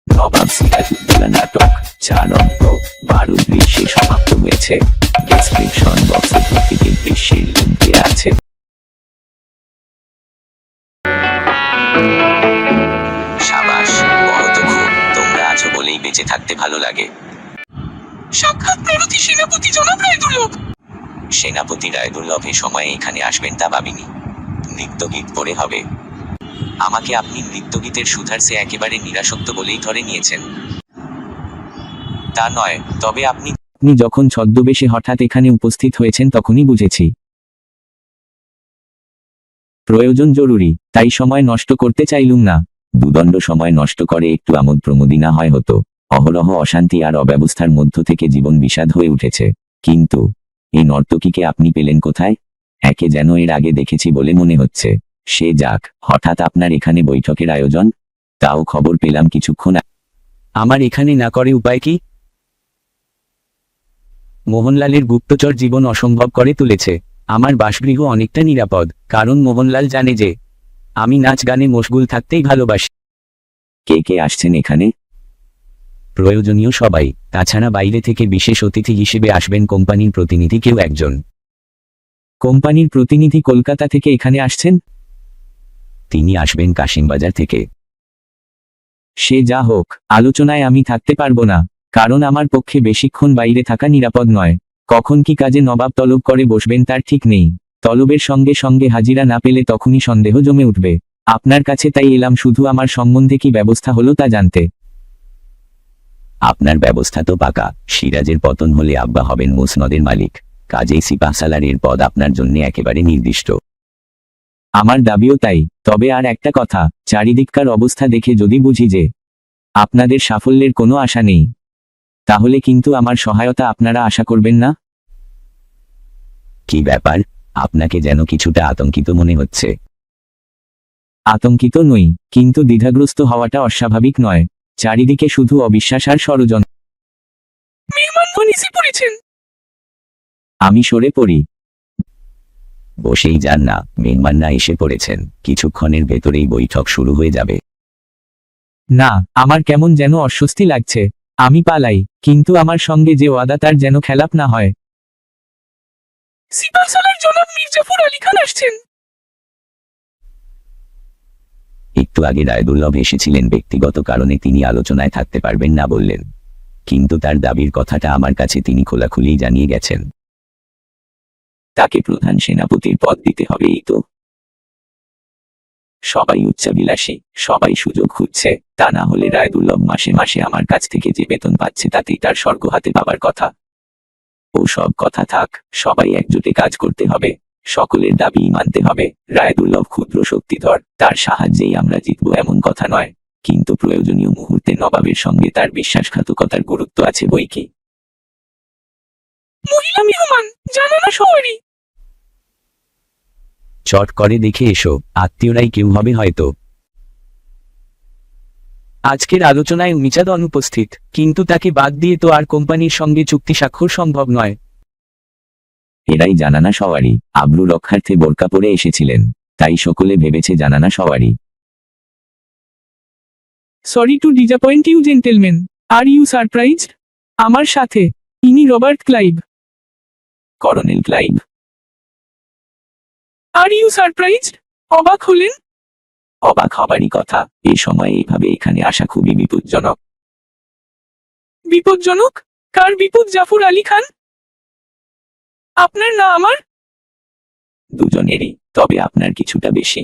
নবাব সিরাজউদ্দৌলা নাটক 4 অঙ্ক 12 দৃশ্যে সমাপ্ত হয়েছে। ডেসক্রিপশন বক্সে প্রতিটি দৃশ্যের লিঙ্ক দেওয়া আছে। সাবাস, বড় তো খুব। তোমরা আছো বলেই বেঁচে থাকতে ভালো লাগে। সাক্ষাৎ প্রার্থী সেনাপতি জনাব রায়দুল্লভ। সেনাপতি রায়দুল্লভ এ সময়ে এখানে আসবেন তা ভাবিনি। নৃত্যগীত পড়ে হবে। আমাকে আপনি নৃত্যগীতের সুধারসে একেবারে নিরাসক্ত বলেই ধরে নিয়েছেন। তা নয়, তবে আপনি যখন ছদ্মবেশে হঠাৎ এখানে উপস্থিত হয়েছেন তখনই বুঝেছি প্রয়োজন জরুরি, তাই সময় নষ্ট করতে চাইলুম না। দুদণ্ড সময় নষ্ট করে একটু আমোদ প্রমোদই না হয় হতো। অহরহ অশান্তি আর অব্যবস্থার মধ্য থেকে জীবন বিষাদ হয়ে উঠেছে। কিন্তু এই নর্তকীকে আপনি পেলেন কোথায়? একে যেন এর আগে দেখেছি বলে মনে হচ্ছে। সে যাক, হঠাৎ আপনার এখানে বৈঠকের আয়োজন? তাও খবর পেলাম কিছুক্ষণ। আমার এখানে না করে উপায় কি? মোহনলালের গুপ্তচর জীবন অসম্ভব করে তুলেছে। আমার বাসগৃহ অনেকটা নিরাপদ, কারণ মোহনলাল জানে যে আমি নাচ গানে মশগুল থাকতেই ভালোবাসি। কে কে আসছেন এখানে? প্রয়োজনীয় সবাই। তাছাড়া বাইরে থেকে বিশেষ অতিথি হিসেবে আসবেন কোম্পানির প্রতিনিধি কেউ একজন। কোম্পানির প্রতিনিধি কলকাতা থেকে এখানে আসছেন? তিনি আসবেন কাশিমবাজার থেকে। সে যা হোক, আলোচনায় আমি থাকতে পারবো না, কারণ আমার পক্ষে বেশিক্ষণ বাইরে থাকা নিরাপদ নয়। কখন কি কাজে নবাব তলব করে বসবেন তার ঠিক নেই। তলবের সঙ্গে সঙ্গে হাজিরা না পেলে তখনই সন্দেহ জমে উঠবে। আপনার কাছে তাই এলাম শুধু আমার সম্বন্ধে কি ব্যবস্থা হলো তা জানতে। আপনার ব্যবস্থা তো পাকা। সিরাজের পতন হলে আব্বা হবেন মুসনদের মালিক, কাজেই সিপাহসালারের পদ আপনার জন্য একেবারে নির্দিষ্ট। আমার দাবিও তাই। তবে আর একটা কথা, চারিদিককার অবস্থা দেখে যদি বুঝি যে আপনাদের সাফল্যের কোনো আশা নেই, তাহলে কিন্তু আমার সহায়তা আপনারা আশা করবেন না। কি ব্যাপার, আপনাকে যেন কিছুটা আতঙ্কিত মনে হচ্ছে? আতঙ্কিত নই, কিন্তু দ্বিধাগ্রস্ত হওয়াটা অস্বাভাবিক নয়। চারিদিকে শুধু অবিশ্বাস আর ষড়যন্ত্র। মেহমানগণ এসে পড়েছেন। আমি সরে পড়ি। বসেই যান না, মেহমানরা এসে পড়েছেন। কিছুক্ষণের ভেতরেই বৈঠক শুরু হয়ে যাবে। না, আমার কেমন যেন অস্বস্তি লাগছে। আমি পালাই, কিন্তু আমার সঙ্গে যে ওয়াদা তার যেন খেলাপ না হয়। সিপাহসালার জনাব মির্জাফর আলী খান আসছেন। একটু আগে রায়দুল্লভ এসেছিলেন, ব্যক্তিগত কারণে তিনি আলোচনায় থাকতে পারবেন না বললেন। কিন্তু তার দাবির কথাটা আমার কাছে তিনি খোলাখুলি জানিয়ে গেছেন। তাকে প্রধান সেনাপতির পদ দিতে হবে, এই তো। সবাই উচ্চাবিলাসী, সবাই সুযোগ খুঁজছে। তা না হলে রায়দুল্লভ মাসে মাসে আমার কাছ থেকে যে বেতন পাচ্ছে তাতেই তার স্বর্গ হাতে পাবার কথা। ও সব কথা থাক, সবাই একজোটে কাজ করতে হবে। সকলের দাবি মানতে হবে। রায়দুল্লভ ক্ষুদ্র শক্তিধর, তার সাহায্যেই আমরা জিতব এমন কথা নয়, কিন্তু প্রয়োজনীয় মুহূর্তে নবাবের সঙ্গে তার বিশ্বাসঘাতকতার গুরুত্ব আছে বই কি। মহিলা মেহমান, জানা না সবারই। চট করে দেখে এসো, আত্মীয়রাই কেউ হবে হয়তো। আজকের আলোচনায় মিজাদ অনুপস্থিত, কিন্তু তাকে বাদ দিয়ে তো আর কোম্পানির সঙ্গে চুক্তি স্বাক্ষর সম্ভব নয়। এরাই জানানা সওয়ারি। আব্রু রক্ষার্থে বোরকা পরে এসেছিলেন, তাই সকলে ভেবেছে জানানা সওয়ারি। Sorry to disappoint you gentleman, are you surprised? আমার সাথে ইনি Robert Clive. Colonel Clive. Are you surprised? অবাক হলেন? অবাক হবারই কথা। এই সময় এইভাবে এখানে আসা খুবই বিপজ্জনক। বিপজ্জনক? কার বিপদ? জাফর আলী খান? আপনার না আমার? দুজনেরই, তবে আপনার কিছুটা বেশি।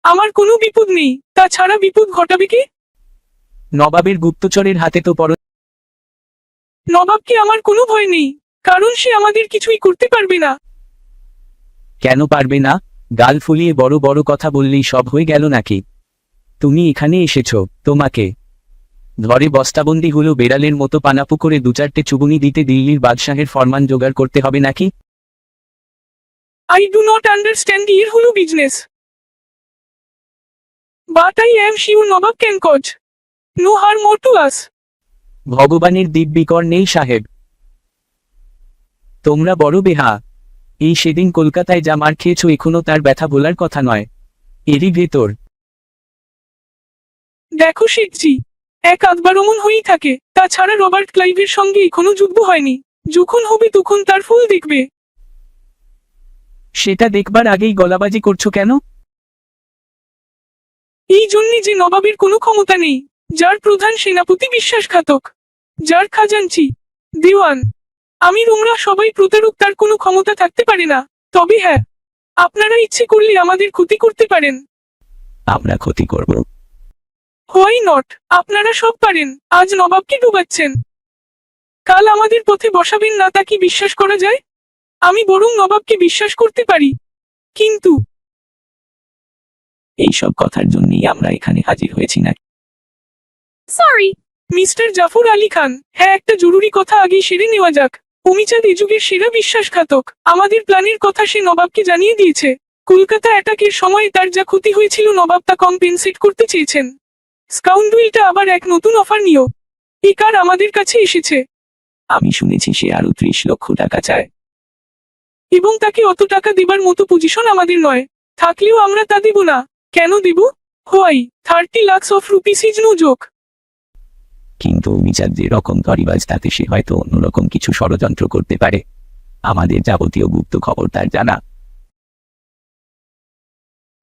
আমার কোনো বিপদ নেই, তাছাড়া বিপদ ঘটাবে কে? নবাবের গুপ্তচরের হাতে তো পড়। নবাবকে আমার কোনো ভয় নেই, কারণ সে আমাদের কিছুই করতে পারবে না। কেন পারবে না? গাল ফুলিয়ে বড় বড় কথা বললেই সব হয়ে গেল নাকি? তুমি এখানে এসেছো, তোমাকে ধরে বস্তাবন্দি হলো বেড়ালের মতো পানাপু করে দু চারটে চুবুনি দিতে দিল্লির বাদশাহের ফরমান জোগাড় করতে হবে নাকি? I do not understand your whole business. But I am sure Nawab can cause no harm more to us. ভগবানের দিব্যিকর নেই সাহেব। তোমরা বড় বেহা। এই সেদিন কলকাতায় যা মার খেয়েছো এখনো তার ব্যথা বলার কথা নয়। এরই ভেতর দেখো শেঠজি, এক আধবার অমন হয়েই থাকে। তাছাড়া রবার্ট ক্লাইভের সঙ্গে এখনো যুদ্ধ হয়নি। যখন হবে তখন তার ফুল দেখবে। সেটা দেখবার আগেই গলাবাজি করছো কেন? এই জন্যে যে নবাবের কোনো ক্ষমতা নেই, যার প্রধান সেনাপতি বিশ্বাসঘাতক, যার খাজাঞ্চি দেওয়ান আমির উমরা সবাই প্রতারক, তার কোনো ক্ষমতা থাকতে পারে না। তবে হ্যাঁ, আপনারা ইচ্ছে করলে আমাদের ক্ষতি করতে পারেন। আমরা ক্ষতি করব? Why not? আপনারা সব পারেন। আজ নবাবকে ডুবাচ্ছেন, কাল আমাদের পথে বসাবেন না, তা কি বিশ্বাস করা যায়? আমি বরং নবাবকে বিশ্বাস করতে পারি, কিন্তু এইসব কথার জন্যই আমরা এখানে হাজির হয়েছি না। সরি মিস্টার জাফর আলী খান, হ্যাঁ একটা জরুরি কথা আগেই সেরে নেওয়া যাক। অমিচাঁদ এ যুগের সেরা বিশ্বাসঘাতক। আমাদের প্ল্যানের কথা সে নবাবকে জানিয়ে দিয়েছে। কলকাতা অ্যাটাকের সময় তার যা ক্ষতি হয়েছিল নবাব তা কম্পেনসেট করতে চেয়েছেন। স্কাউন্ডুইলটা আবার এক নতুন অফার নিও। এই কার আমাদের কাছে এসেছে। আমি শুনেছি সে আরো 30 লক্ষ টাকা চায়। এবং তাকে অত টাকা দেবার মতো পজিশন আমাদের নয়। থাকলেও আমরা তা দেব না। কেন দেব? Why 30 lakh of rupees is no joke. কিন্তু অমিচাঁদ যে রকম ধরিবাজ, তাতে সে হয়তো অন্যরকম কিছু ষড়যন্ত্র করতে পারে। আমাদের যাবতীয় গুপ্ত খবর তার জানা।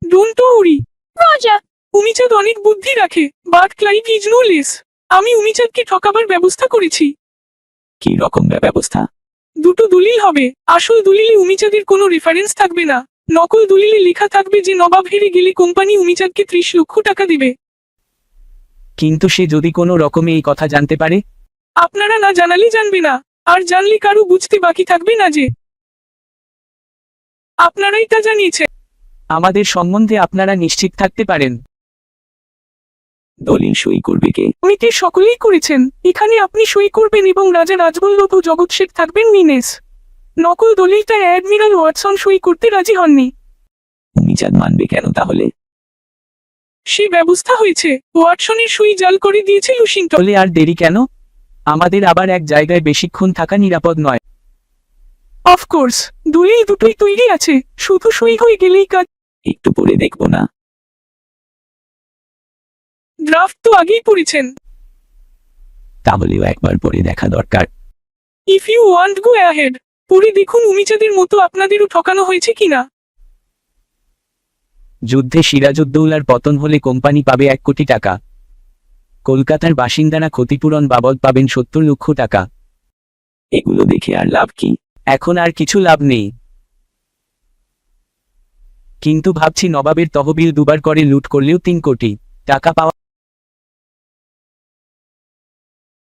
ডোন্ট ওরি রাজা, অমিচাঁদ অনেক বুদ্ধি রাখে, but Clive is no less. আমি অমিচাঁদকে ঠকাবার ব্যবস্থা করেছি। কি রকম ব্যবস্থা? দুটো দলিল হবে। আসল দলিলে অমিচাঁদের কোনো রেফারেন্স থাকবে না। নকল দলিলে লেখা থাকবে যে নবাব হেরে গেলে কোম্পানি অমিচাঁদকে 30 লক্ষ টাকা দেবে। কিন্তু সে যদি কোনো রকমে এই কথা জানতে পারে? আপনারা না জানালে জানবে না, আর জানলে কারো বুঝতে বাকি থাকবে না যে আপনারাই তা জানিয়েছেন। আমাদের সম্বন্ধে আপনারা নিশ্চিত থাকতে পারেন। দলিল সই করবে কে? কমিটি সকলেই করেছেন। এখানে আপনি সই করবেন এবং রাজা রাজবল্লভ ও জগৎ শেঠ থাকবেন মিনেস। নকল দলিলটা অ্যাডমিরাল ওয়াটসন সই করতে রাজি হননি। অমিচাঁদ মানবে কেন তাহলে? সে ব্যবস্থা হয়েছে। ওয়াটসনের সই জাল করে দিয়েছে লুসিংটন। তাহলে আর দেরি কেন? আমাদের আবার এক জায়গায় বেশিক্ষণ থাকা নিরাপদ নয়। অফকোর্স, দলিল দুটোই তৈরি আছে, শুধু সই হয়ে গেলেই কাজ। একটু পরে দেখবো না? ড্রাফট তো আগেই পড়েছেন। তাহলেও একবার পরে দেখা দরকার। If you want go ahead, পরে দেখুন অমিচাঁদের মতো আপনাদেরও ঠকানো হয়েছে কিনা। যুদ্ধে সিরাজউদ্দৌলার পতন হলে কোম্পানি পাবে 1 কোটি টাকা। কলকাতার বাসিন্দারা ক্ষতিপূরণ বাবদ পাবেন 70 লক্ষ টাকা। এগুলো দেখে আর লাভ কি? এখন আর কিছু লাভ নেই। কিন্তু ভাবছি নবাবের তহবিল দুবার করে লুট করলেও 3 কোটি টাকা পাওয়া।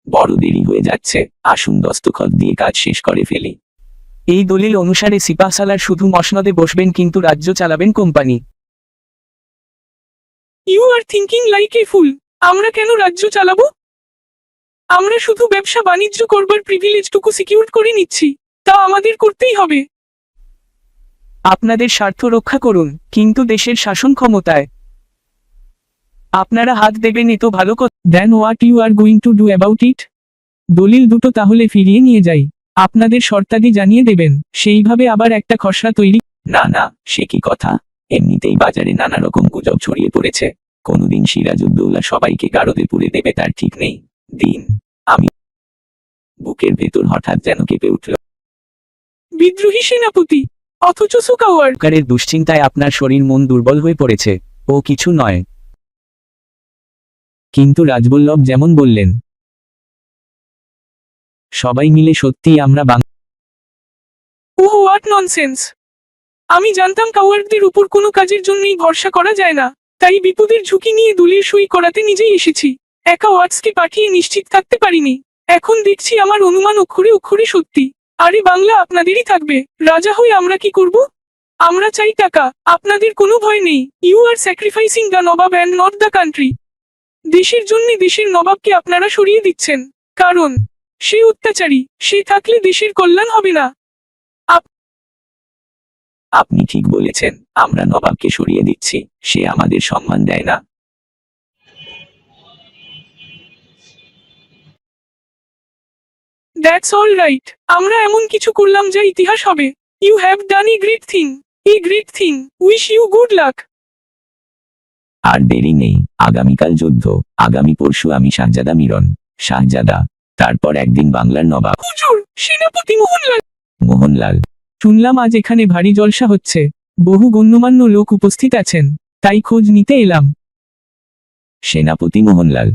বড় দেরি হয়ে যাচ্ছে, আসুন দস্তখত দিয়ে কাজ শেষ করে ফেলি। এই দলিল অনুসারে সিপাহসালার শুধু মসনদে বসবেন, কিন্তু রাজ্য চালাবেন company. You are thinking like a fool. আমরা কেন রাজ্য চালাবো? আমরা শুধু ব্যবসা বাণিজ্য করবার প্রিভিলেজটুকু সিকিউর করে নিচ্ছি, তা আমাদের করতেই হবে। আপনাদের স্বার্থ রক্ষা করুন, কিন্তু দেশের শাসন ক্ষমতায় আপনারা হাত দেবেন, এ তো ভালো কথা। Then what you are going to do about it? দলিল দুটো তাহলে ফিরিয়ে নিয়ে যাই। আপনাদের শর্তাদি জানিয়ে দেবেন, সেইভাবে আবার একটা খসড়া তৈরি। না না, সে কি কথা! এমনিতেই বাজারে নানা রকম গুজব ছড়িয়ে পড়েছে। কোনদিন সিরাজউদ্দৌলা সবাইকে গারদে পুরে দেবে তার ঠিক নেই। দিন আমি বুকের ভেতর হঠাৎ যেন কেঁপে উঠল। বিদ্রোহী সেনাপতি, অথচ সুকাওয়ার। সরকারের দুশ্চিন্তায় আপনার শরীর মন দুর্বল হয়ে পড়েছে। ও কিছু নয়। কিন্তু রাজবল্লভ যেমন বললেন, সবাই মিলে সত্যি আমরা ওহ হোয়াট ননসেন্স! আমি জানতাম কাওয়ার্ডদের উপর কোনো কাজের জন্যই ভরসা করা যায় না, তাই বিপদের ঝুঁকি নিয়ে দলিল সই করাতে নিজেই এসেছি। একা ওয়াটসকে পাঠিয়ে নিশ্চিত থাকতে পারিনি। এখন দেখছি আমার অনুমান অক্ষরে অক্ষরে সত্যি। আরে বাংলা আপনাদেরই থাকবে। রাজা হয়ে আমরা কি করব? আমরা চাই টাকা। আপনাদের কোনো ভয় নেই। You are sacrificing the nawab and not the country. দেশের জন্য দেশের নবাবকে আপনারা সরিয়ে দিচ্ছেন, কারণ সে অত্যাচারী। সে থাকলে দেশের কল্যাণ হবে না। আপনি ঠিক বলেছেন, আমরা নবাবকে সরিয়ে দিচ্ছি। সে আমাদের সম্মান দেয় না। That's all right. আমরা এমন কিছু করলাম যা ইতিহাস হবে। You have done a great thing. A great thing. Wish you good luck. আর দেরি নেই, আগামীকাল যুদ্ধ। আগামী পরশু আমি শাহজাদা মিরন। শাহজাদা, তারপর একদিন বাংলার নবাব। হুজুর, সেনাপতি মোহনলাল। মোহনলাল, শুনলাম আজ এখানে ভারী জলসা হচ্ছে, বহু গণ্যমান্য লোক উপস্থিত আছেন, তাই খোঁজ নিতে এলাম। সেনাপতি মোহনলাল,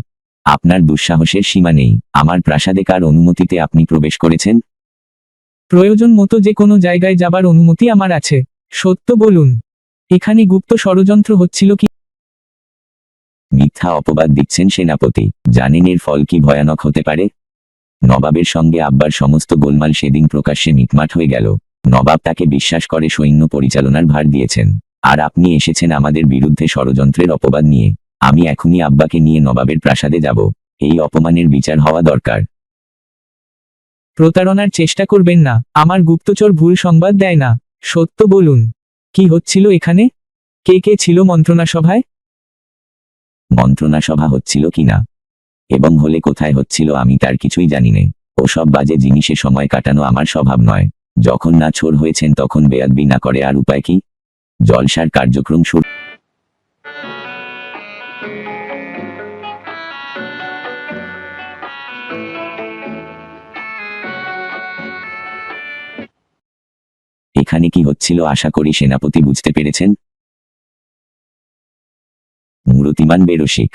আপনার দুঃসাহসের সীমা নেই। আমার প্রাসাদে কার অনুমতিতে আপনি প্রবেশ করেছেন? প্রয়োজন মতো যে কোনো জায়গায় যাবার অনুমতি আমার আছে। সত্য বলুন, এখানে গুপ্ত ষড়যন্ত্র হচ্ছিল কি? মিথ্যা অপবাদ দিচ্ছেন সেনাপতি। জানেন এর ফল কি ভয়ানক হতে পারে? নবাবের সঙ্গে আব্বার সমস্ত গোলমাল সেদিন প্রকাশ্যে মিটমাট হয়ে গেল। নবাব তাকে বিশ্বাস করে সৈন্য পরিচালনার ভার দিয়েছেন, আর আপনি এসেছেন আমাদের বিরুদ্ধে ষড়যন্ত্রের অপবাদ নিয়ে। আমি এখনই আব্বাকে নিয়ে নবাবের প্রাসাদে যাব। এই অপমানের বিচার হওয়া দরকার। প্রতারণার চেষ্টা করবেন না, আমার গুপ্তচর ভুল সংবাদ দেয় না। সত্য বলুন, কি হচ্ছিল এখানে? কে কে ছিল মন্ত্রণা সভায়? মন্ত্রণা সভা হচ্ছিল কিনা এবং হলে কোথায় হচ্ছিল আমি তার কিছুই জানি নে। ওসব বাজে জিনিসে সময় কাটানো আমার স্বভাব নয়। যখন না ছোড় হয়েছেন তখন বেয়াদবি না করে আর উপায় কি? জলসার কার্যক্রম শুরু। এখানে কি হচ্ছিল আশা করি সেনাপতি বুঝতে পেরেছেন। মূরতিমান বেরসিক,